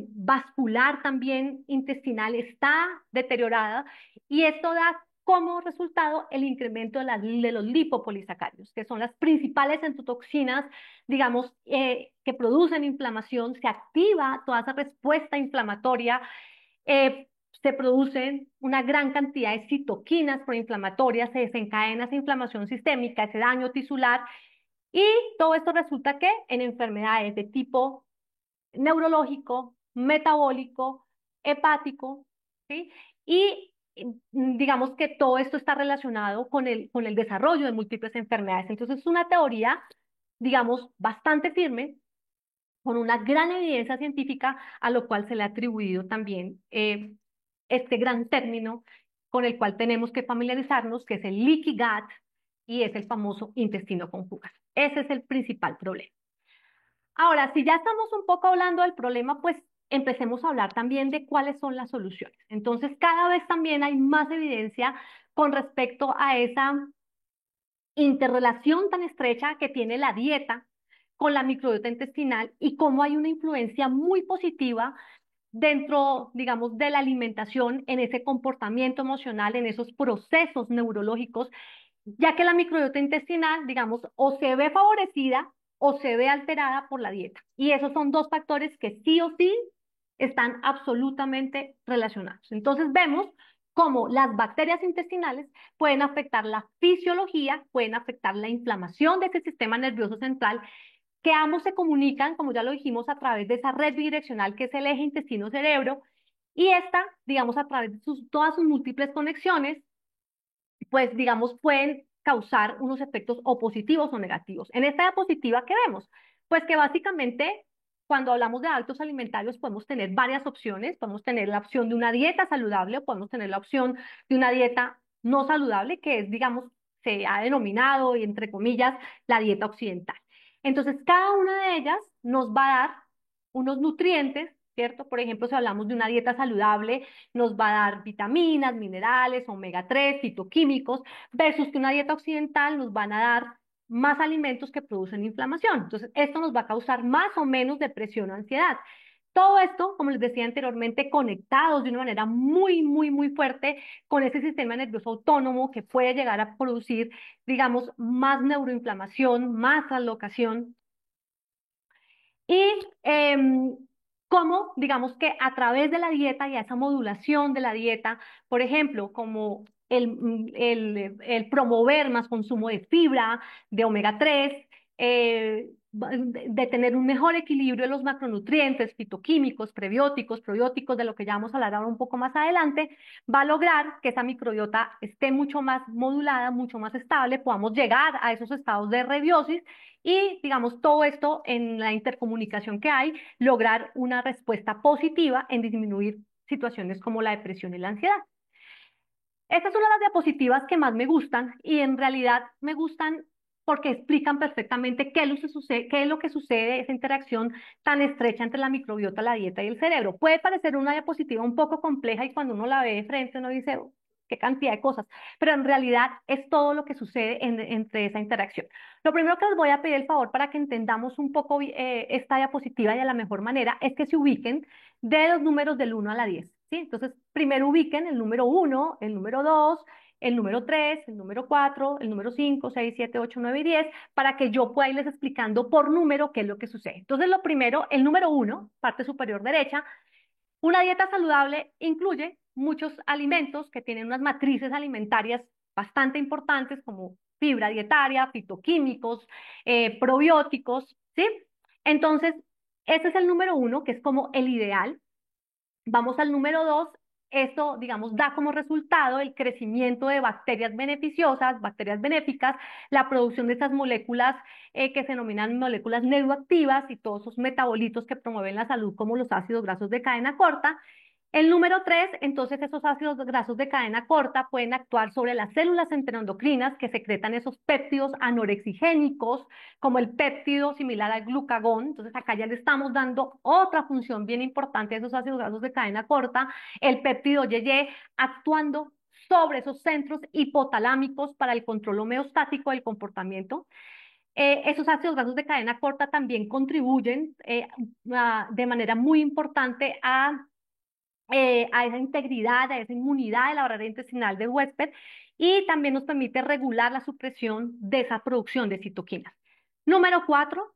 vascular también intestinal está deteriorada y esto da como resultado el incremento de los lipopolisacáridos, que son las principales endotoxinas, digamos, que producen inflamación. Se activa toda esa respuesta inflamatoria, se producen una gran cantidad de citoquinas proinflamatorias, se desencadena esa inflamación sistémica, ese daño tisular, y todo esto resulta que en enfermedades de tipo neurológico, metabólico, hepático, ¿sí? Y digamos que todo esto está relacionado con el desarrollo de múltiples enfermedades. Entonces es una teoría, digamos, bastante firme, con una gran evidencia científica, a lo cual se le ha atribuido también este gran término con el cual tenemos que familiarizarnos, que es el leaky gut y es el famoso intestino conjugado. Ese es el principal problema. Ahora, si ya estamos un poco hablando del problema, pues empecemos a hablar también de cuáles son las soluciones. Entonces, cada vez también hay más evidencia con respecto a esa interrelación tan estrecha que tiene la dieta con la microbiota intestinal y cómo hay una influencia muy positiva dentro, digamos, de la alimentación, en ese comportamiento emocional, en esos procesos neurológicos, ya que la microbiota intestinal, digamos, o se ve favorecida o se ve alterada por la dieta. Y esos son dos factores que sí o sí están absolutamente relacionados. Entonces vemos cómo las bacterias intestinales pueden afectar la fisiología, pueden afectar la inflamación de ese sistema nervioso central, que ambos se comunican, como ya lo dijimos, a través de esa red bidireccional que es el eje intestino-cerebro, y esta, digamos, a través de todas sus múltiples conexiones, pues digamos, pueden causar unos efectos o positivos o negativos. En esta diapositiva, ¿qué vemos? Pues que básicamente cuando hablamos de hábitos alimentarios podemos tener varias opciones, podemos tener la opción de una dieta saludable o podemos tener la opción de una dieta no saludable, que es, digamos, se ha denominado, y entre comillas, la dieta occidental. Entonces, cada una de ellas nos va a dar unos nutrientes, ¿cierto? Por ejemplo, si hablamos de una dieta saludable, nos va a dar vitaminas, minerales, omega 3, fitoquímicos, versus que una dieta occidental nos van a dar más alimentos que producen inflamación. Entonces, esto nos va a causar más o menos depresión o ansiedad. Todo esto, como les decía anteriormente, conectados de una manera muy, muy, muy fuerte con ese sistema nervioso autónomo que puede llegar a producir, digamos, más neuroinflamación, más alocación y cómo, digamos que a través de la dieta y a esa modulación de la dieta, por ejemplo, como el promover más consumo de fibra, de omega 3, de tener un mejor equilibrio de los macronutrientes, fitoquímicos, prebióticos, probióticos, de lo que ya vamos a hablar ahora un poco más adelante, va a lograr que esa microbiota esté mucho más modulada, mucho más estable, podamos llegar a esos estados de rebiosis y, digamos, todo esto en la intercomunicación que hay, lograr una respuesta positiva en disminuir situaciones como la depresión y la ansiedad. Esta es una de las diapositivas que más me gustan y en realidad me gustan porque explican perfectamente qué es lo que sucede, esa interacción tan estrecha entre la microbiota, la dieta y el cerebro. Puede parecer una diapositiva un poco compleja y cuando uno la ve de frente uno dice, "Oh, qué cantidad de cosas", pero en realidad es todo lo que sucede entre esa interacción. Lo primero que les voy a pedir el favor para que entendamos un poco esta diapositiva y de la mejor manera es que se ubiquen de los números del 1 a la 10. ¿Sí? Entonces, primero ubiquen el número 1, el número 2, el número 3, el número 4, el número 5, 6, 7, 8, 9 y 10, para que yo pueda irles explicando por número qué es lo que sucede. Entonces, lo primero, el número 1, parte superior derecha, una dieta saludable incluye muchos alimentos que tienen unas matrices alimentarias bastante importantes como fibra dietaria, fitoquímicos, probióticos, ¿sí? Entonces, ese es el número 1, que es como el ideal. Vamos al número 2. Esto, digamos, da como resultado el crecimiento de bacterias beneficiosas, bacterias benéficas, la producción de estas moléculas que se denominan moléculas neuroactivas y todos esos metabolitos que promueven la salud, como los ácidos grasos de cadena corta. El número 3, entonces esos ácidos grasos de cadena corta pueden actuar sobre las células enteroendocrinas que secretan esos péptidos anorexigénicos, como el péptido similar al glucagón. Entonces acá ya le estamos dando otra función bien importante a esos ácidos grasos de cadena corta, el péptido YY actuando sobre esos centros hipotalámicos para el control homeostático del comportamiento. Esos ácidos grasos de cadena corta también contribuyen de manera muy importante a esa integridad, a esa inmunidad de la barrera intestinal del huésped y también nos permite regular la supresión de esa producción de citoquinas. Número 4,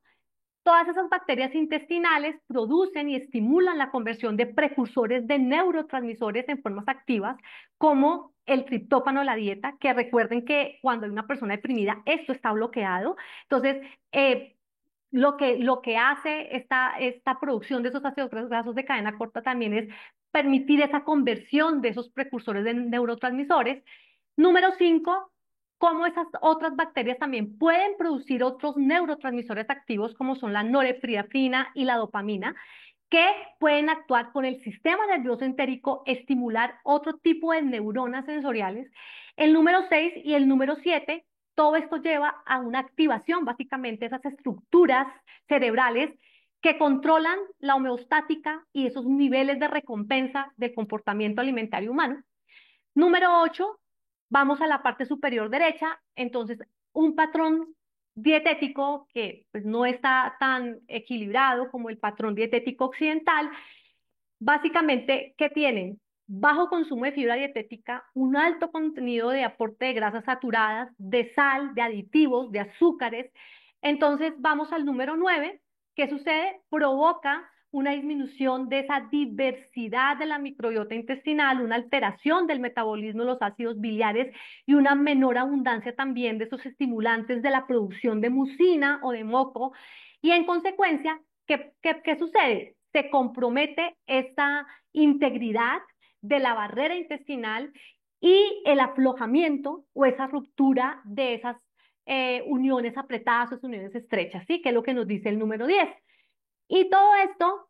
todas esas bacterias intestinales producen y estimulan la conversión de precursores de neurotransmisores en formas activas, como el triptófano de la dieta, que recuerden que cuando hay una persona deprimida, esto está bloqueado. Entonces, lo que hace esta producción de esos ácidos grasos de cadena corta también es permitir esa conversión de esos precursores de neurotransmisores. Número 5, cómo esas otras bacterias también pueden producir otros neurotransmisores activos como son la norepinefrina y la dopamina, que pueden actuar con el sistema nervioso entérico, estimular otro tipo de neuronas sensoriales. El número 6 y el número 7, todo esto lleva a una activación, básicamente, esas estructuras cerebrales que controlan la homeostática y esos niveles de recompensa del comportamiento alimentario humano. Número 8, vamos a la parte superior derecha, entonces un patrón dietético que pues, no está tan equilibrado como el patrón dietético occidental, básicamente, ¿qué tienen? Bajo consumo de fibra dietética, un alto contenido de aporte de grasas saturadas, de sal, de aditivos, de azúcares. Entonces, vamos al número 9. ¿Qué sucede? Provoca una disminución de esa diversidad de la microbiota intestinal, una alteración del metabolismo de los ácidos biliares y una menor abundancia también de esos estimulantes de la producción de mucina o de moco. Y en consecuencia, ¿qué sucede? Se compromete esta integridad de la barrera intestinal y el aflojamiento o esa ruptura de esas uniones apretadas o uniones estrechas, ¿sí? Que es lo que nos dice el número 10. Y todo esto,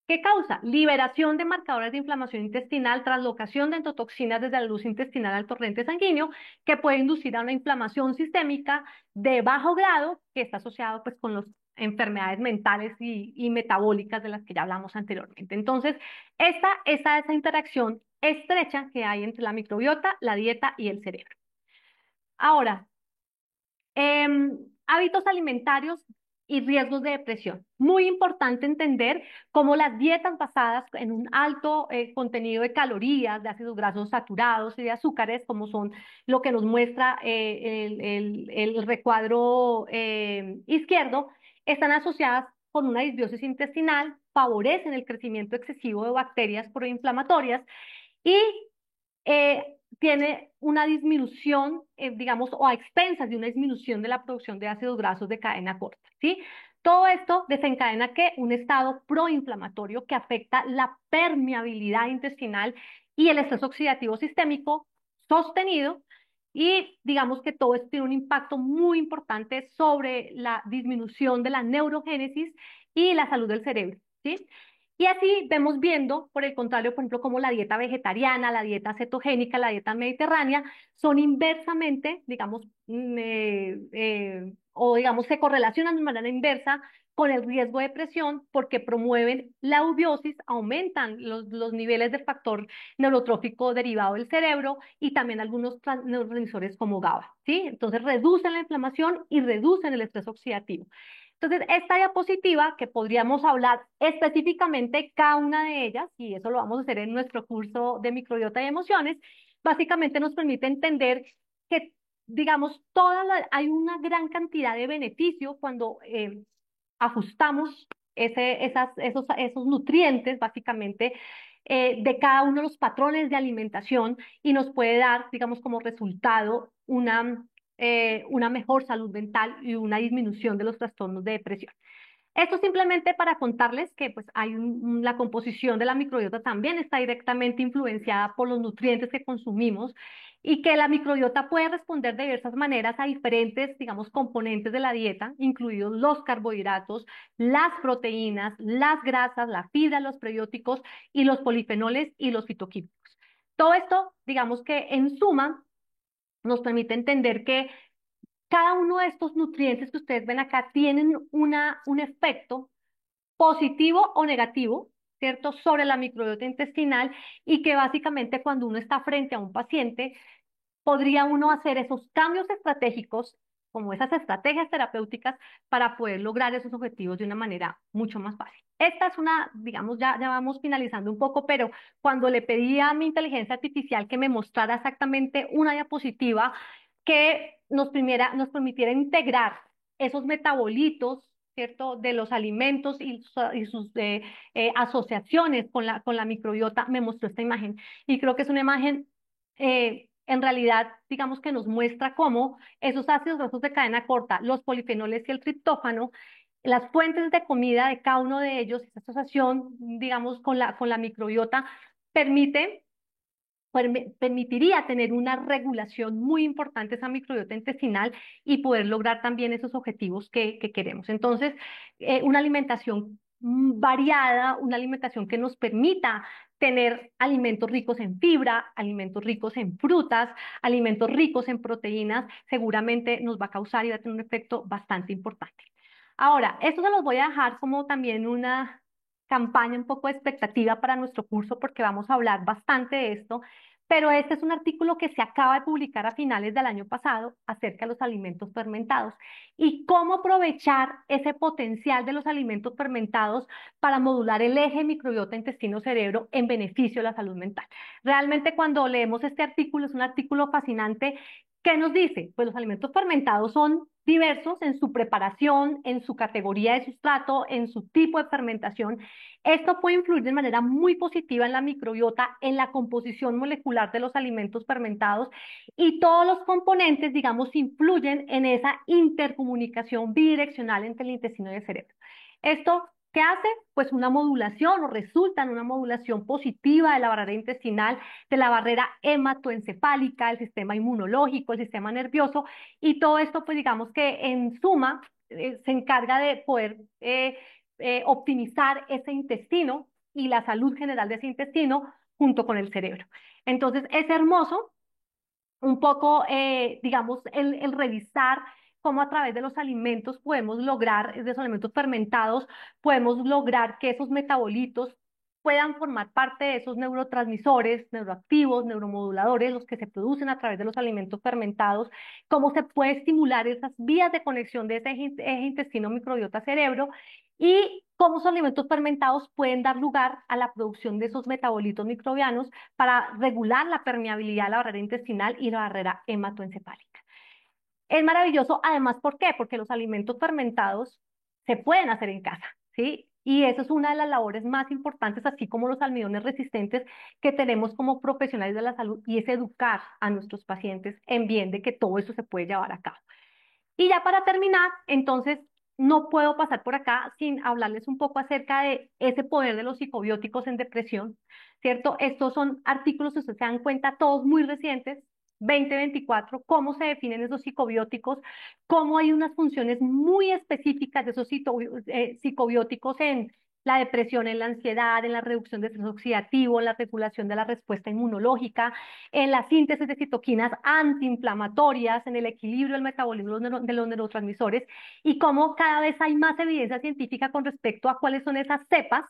¿qué causa? Liberación de marcadores de inflamación intestinal, translocación de endotoxinas desde la luz intestinal al torrente sanguíneo, que puede inducir a una inflamación sistémica de bajo grado, que está asociado pues con las enfermedades mentales y metabólicas de las que ya hablamos anteriormente. Entonces, esta es esa interacción estrecha que hay entre la microbiota, la dieta y el cerebro. Ahora, hábitos alimentarios y riesgos de depresión. Muy importante entender cómo las dietas basadas en un alto contenido de calorías, de ácidos grasos saturados y de azúcares, como son lo que nos muestra el recuadro izquierdo, están asociadas con una disbiosis intestinal, favorecen el crecimiento excesivo de bacterias proinflamatorias y tiene una disminución, digamos, o a expensas de una disminución de la producción de ácidos grasos de cadena corta, ¿sí? Todo esto desencadena que un estado proinflamatorio que afecta la permeabilidad intestinal y el estrés oxidativo sistémico sostenido y digamos que todo esto tiene un impacto muy importante sobre la disminución de la neurogénesis y la salud del cerebro, ¿sí? Y así vemos viendo, por el contrario, por ejemplo, como la dieta vegetariana, la dieta cetogénica, la dieta mediterránea, son inversamente, digamos, o digamos, se correlacionan de manera inversa con el riesgo de depresión porque promueven la eubiosis, aumentan los niveles de factor neurotrófico derivado del cerebro y también algunos neurotransmisores como GABA, ¿sí? Entonces reducen la inflamación y reducen el estrés oxidativo. Entonces, esta diapositiva, que podríamos hablar específicamente cada una de ellas, y eso lo vamos a hacer en nuestro curso de microbiota y emociones, básicamente nos permite entender que, digamos, hay una gran cantidad de beneficio cuando ajustamos esos nutrientes, básicamente, de cada uno de los patrones de alimentación y nos puede dar, digamos, como resultado una mejor salud mental y una disminución de los trastornos de depresión. Esto simplemente para contarles que pues, la composición de la microbiota también está directamente influenciada por los nutrientes que consumimos y que la microbiota puede responder de diversas maneras a diferentes, digamos, componentes de la dieta, incluidos los carbohidratos, las proteínas, las grasas, la fibra, los prebióticos y los polifenoles y los fitoquímicos. Todo esto, digamos que en suma, nos permite entender que cada uno de estos nutrientes que ustedes ven acá tienen un efecto positivo o negativo, ¿cierto?, sobre la microbiota intestinal y que básicamente cuando uno está frente a un paciente, podría uno hacer esos cambios estratégicos, como esas estrategias terapéuticas, para poder lograr esos objetivos de una manera mucho más fácil. Esta es una, digamos, ya vamos finalizando un poco, pero cuando le pedí a mi inteligencia artificial que me mostrara exactamente una diapositiva que nos permitiera integrar esos metabolitos, ¿cierto?, de los alimentos y sus asociaciones con la microbiota, me mostró esta imagen. Y creo que es una imagen en realidad, digamos que nos muestra cómo esos ácidos grasos de cadena corta, los polifenoles y el triptófano, las fuentes de comida de cada uno de ellos, esa asociación, digamos, con la microbiota, permite permitiría tener una regulación muy importante esa microbiota intestinal y poder lograr también esos objetivos que queremos. Entonces, una alimentación variada, una alimentación que nos permita tener alimentos ricos en fibra, alimentos ricos en frutas, alimentos ricos en proteínas, seguramente nos va a causar y va a tener un efecto bastante importante. Ahora, esto se los voy a dejar como también una campaña un poco de expectativa para nuestro curso porque vamos a hablar bastante de esto, pero este es un artículo que se acaba de publicar a finales del año pasado acerca de los alimentos fermentados y cómo aprovechar ese potencial de los alimentos fermentados para modular el eje microbiota intestino-cerebro en beneficio de la salud mental. Realmente cuando leemos este artículo es un artículo fascinante. ¿Qué nos dice? Pues los alimentos fermentados son diversos en su preparación, en su categoría de sustrato, en su tipo de fermentación. Esto puede influir de manera muy positiva en la microbiota, en la composición molecular de los alimentos fermentados y todos los componentes, digamos, influyen en esa intercomunicación bidireccional entre el intestino y el cerebro. Esto, ¿qué hace? Pues una modulación o resulta en una modulación positiva de la barrera intestinal, de la barrera hematoencefálica, el sistema inmunológico, el sistema nervioso y todo esto, pues digamos que en suma se encarga de poder optimizar ese intestino y la salud general de ese intestino junto con el cerebro. Entonces es hermoso un poco, digamos, el revisar cómo a través de los alimentos podemos lograr, de los alimentos fermentados, podemos lograr que esos metabolitos puedan formar parte de esos neurotransmisores, neuroactivos, neuromoduladores, los que se producen a través de los alimentos fermentados, cómo se puede estimular esas vías de conexión de ese eje intestino microbiota cerebro y cómo esos alimentos fermentados pueden dar lugar a la producción de esos metabolitos microbianos para regular la permeabilidad de la barrera intestinal y la barrera hematoencefálica. Es maravilloso, además, ¿por qué? Porque los alimentos fermentados se pueden hacer en casa, ¿sí? Y eso es una de las labores más importantes, así como los almidones resistentes que tenemos como profesionales de la salud, y es educar a nuestros pacientes en bien de que todo eso se puede llevar a cabo. Y ya para terminar, entonces, no puedo pasar por acá sin hablarles un poco acerca de ese poder de los psicobióticos en depresión, ¿cierto? Estos son artículos, si ustedes se dan cuenta, todos muy recientes, 2024, cómo se definen esos psicobióticos, cómo hay unas funciones muy específicas de esos psicobióticos en la depresión, en la ansiedad, en la reducción de estrés oxidativo, en la regulación de la respuesta inmunológica, en la síntesis de citoquinas antiinflamatorias, en el equilibrio del metabolismo de los neurotransmisores y cómo cada vez hay más evidencia científica con respecto a cuáles son esas cepas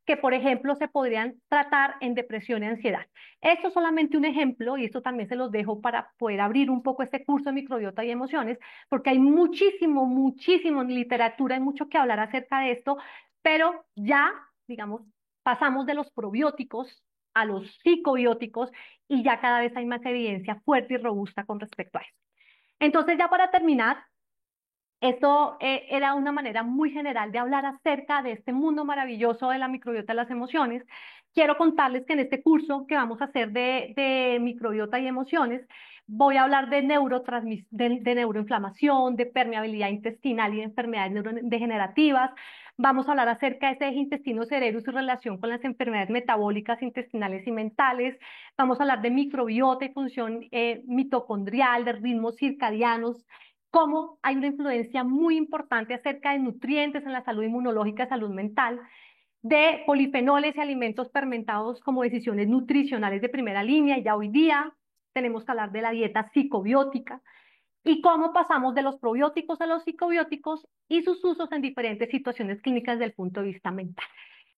que, por ejemplo, se podrían tratar en depresión y ansiedad. Esto es solamente un ejemplo y esto también se los dejo para poder abrir un poco este curso de microbiota y emociones, porque hay muchísimo literatura y mucho que hablar acerca de esto, pero ya, digamos, pasamos de los probióticos a los psicobióticos y ya cada vez hay más evidencia fuerte y robusta con respecto a eso. Entonces, ya para terminar, esto era una manera muy general de hablar acerca de este mundo maravilloso de la microbiota de las emociones. Quiero contarles que en este curso que vamos a hacer de microbiota y emociones, voy a hablar de neuroinflamación, de permeabilidad intestinal y de enfermedades neurodegenerativas. Vamos a hablar acerca de ese eje intestino-cerebro y su relación con las enfermedades metabólicas, intestinales y mentales. Vamos a hablar de microbiota y función mitocondrial, de ritmos circadianos, cómo hay una influencia muy importante acerca de nutrientes en la salud inmunológica, salud mental, de polifenoles y alimentos fermentados como decisiones nutricionales de primera línea. Y ya hoy día tenemos que hablar de la dieta psicobiótica y cómo pasamos de los probióticos a los psicobióticos y sus usos en diferentes situaciones clínicas desde el punto de vista mental.